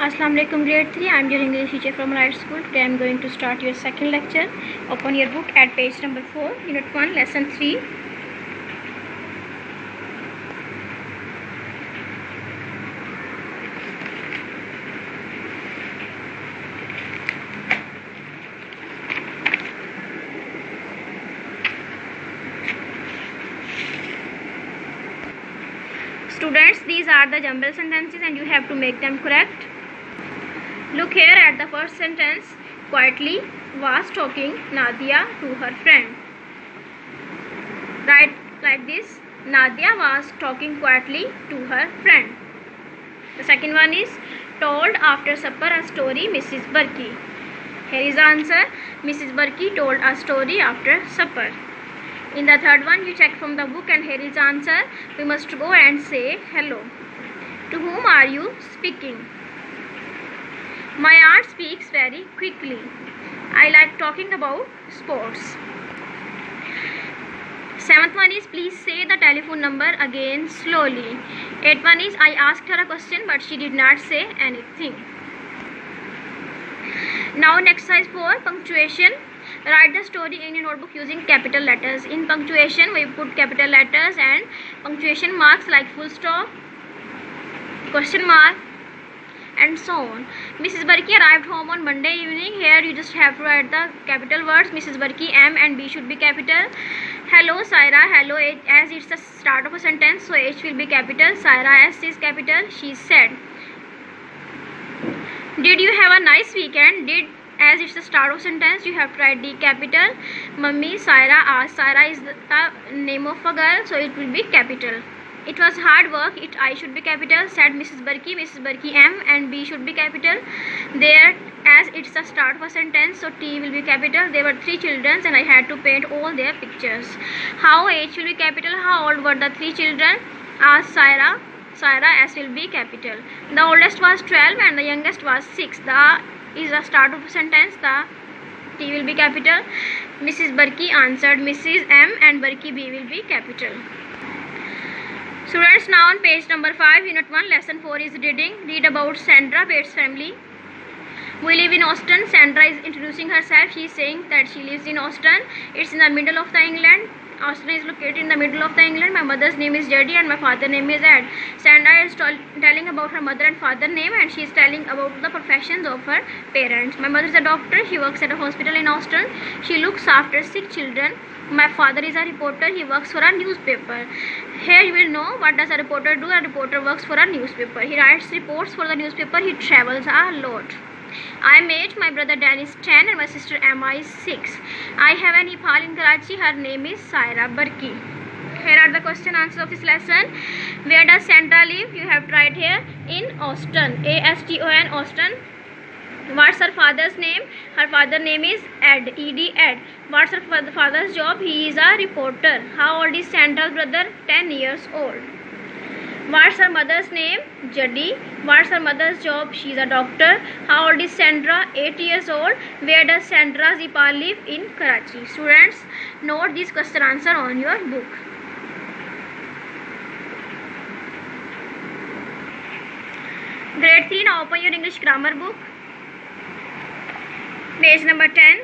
Assalamu alaikum grade 3. I am your English teacher from Right School. Today I am going to start your second lecture. Open your book at page number 4, unit 1, lesson 3. Students, these are the jumble sentences and you have to make them correct. Look here at the first sentence. Quietly was talking Nadia to her friend. Write like this. Nadia was talking quietly to her friend. The second one is told after supper a story Mrs. Burki. Here is the answer. Mrs. Burki told a story after supper. In the third one, you check from the book and here is the answer. We must go and say hello. To whom are you speaking? My aunt speaks very quickly. I like talking about sports. Seventh one is please say the telephone number again slowly. Eighth one is I asked her a question but she did not say anything. Now in exercise 4, punctuation. Write the story in your notebook using capital letters. In punctuation, we put capital letters and punctuation marks like full stop, question mark, and so on. Mrs. Burki arrived home on Monday evening. Here you just have to write the capital words. Mrs. Burki, M and B should be capital. Hello Saira, hello H, as it's the start of a sentence, so H will be capital. Saira, S is capital. She said. Did you have a nice weekend? Did, as it's the start of sentence, you have to write D capital. Mummy, Saira asked. Saira is the name of a girl, so it will be capital. It was hard work. It I should be capital. Said Mrs. Burki. Mrs. Burki, M and B should be capital. There, as it's the start of a sentence, so T will be capital. There were 3 children and I had to paint all their pictures. How H will be capital? How old were the 3 children? Asked Saira. Saira, S will be capital. The oldest was 12 and the youngest was 6. The is the start of a sentence. The T will be capital. Mrs. Burki answered. Mrs. M and Burki B will be capital. Students, now on page number 5, unit 1, lesson 4 is reading. Read about Sandra Bates family. We live in Austin. Sandra is introducing herself. She is saying that she lives in Austin. It's in the middle of the England. Austin is located in the middle of the England. My mother's name is Judy and my father's name is Ed. Sandra is telling about her mother and father name and she is telling about the professions of her parents. My mother is a doctor. She works at a hospital in Austin. She looks after 6 children. My father is a reporter. He works for a newspaper. Here you will know what does a reporter do. A reporter works for a newspaper. He writes reports for the newspaper. He travels a lot. I am 8, my brother Dan is 10 and my sister Emma is 6. I have an Ipal in Karachi. Her name is Saira Burki. Here are the question answers of this lesson. Where does Sandra live? You have to write here in Austin. A-S-T-O-N, Austin. What's her father's name? Her father's name is Ed. E-D, Ed. What's her father's job? He is a reporter. How old is Sandra's brother? 10 years old. What's her mother's name? Judy. What's her mother's job? She is a doctor. How old is Sandra? 8 years old. Where does Sandra's Ipal live? In Karachi. Students, note this question answer on your book. Grade 3, now open your English grammar book. Page number 10,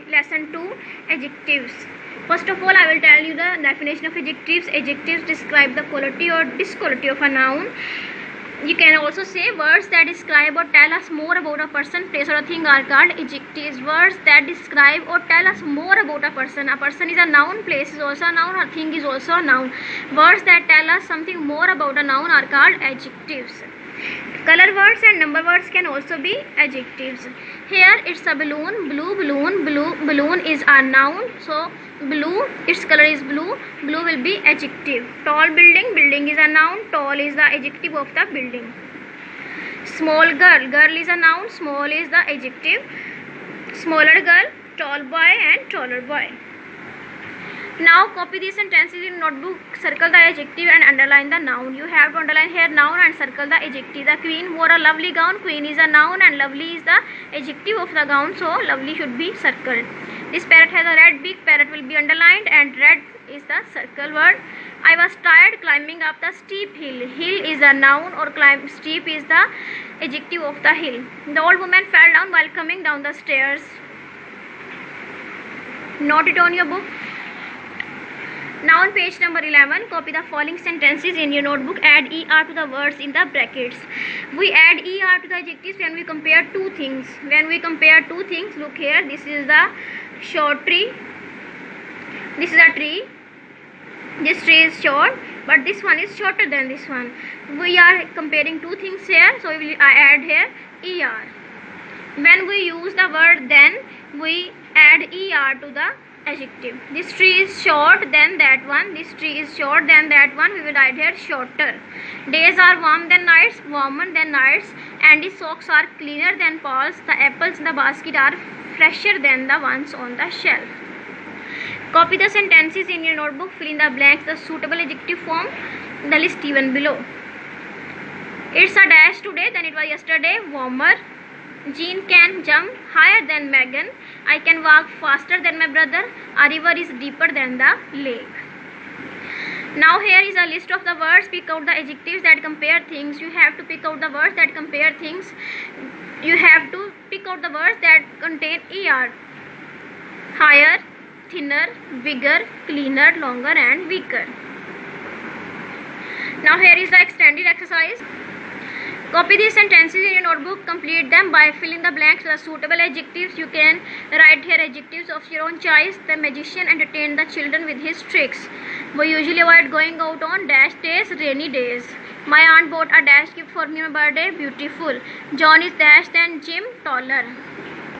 lesson 2, adjectives. First of all, I will tell you the definition of adjectives. Adjectives describe the quality or disquality of a noun. You can also say words that describe or tell us more about a person, place or a thing are called adjectives. Words that describe or tell us more about a person. A person is a noun, place is also a noun, a thing is also a noun. Words that tell us something more about a noun are called adjectives. Color words and number words can also be adjectives. Here it's a balloon, blue balloon. Blue balloon is a noun, so blue, its color is blue. Blue will be adjective. Tall building, building is a noun. Tall is the adjective of the building. Small girl, girl is a noun. Small is the adjective. Smaller girl, tall boy and taller boy. Now copy these sentences in notebook. Circle the adjective and underline the noun. You have to underline here noun and circle the adjective. The queen wore a lovely gown. Queen is a noun and lovely is the adjective of the gown, so lovely should be circled. This parrot has a red beak. Parrot will be underlined and red is the circle word. I was tired climbing up the steep hill. Hill is a noun or steep is the adjective of the hill. The old woman fell down while coming down the stairs. Note it on your book. Now on page number 11, copy the following sentences in your notebook. Add er to the words in the brackets. We add er to the adjectives when we compare two things. When we compare two things, look here. This is the short tree. This is a tree. This tree is short, but this one is shorter than this one. We are comparing two things here, so we will add here er. When we use the word then, we add er to the adjective. This tree is short than that one. This tree is short than that one. We will write here shorter. Days are warm than nights, warmer than nights. Andy's socks are cleaner than Paul's. The apples in the basket are fresher than the ones on the shelf. Copy the sentences in your notebook. Fill in the blanks the suitable adjective form. The list given below. It's a dash today than it was yesterday. Warmer. Jean can jump higher than Megan. I can walk faster than my brother. A river is deeper than the lake. Now here is a list of the words. Pick out the adjectives that compare things. You have to pick out the words that compare things. You have to pick out the words that contain er. Higher, thinner, bigger, cleaner, longer and weaker. Now here is the extended exercise. Copy these sentences in your notebook. Complete them by filling the blanks with the suitable adjectives. You can write here adjectives of your own choice. The magician entertained the children with his tricks. We usually avoid going out on dash days, rainy days. My aunt bought a dash gift for me on my birthday. Beautiful. John is dash than Jim, taller.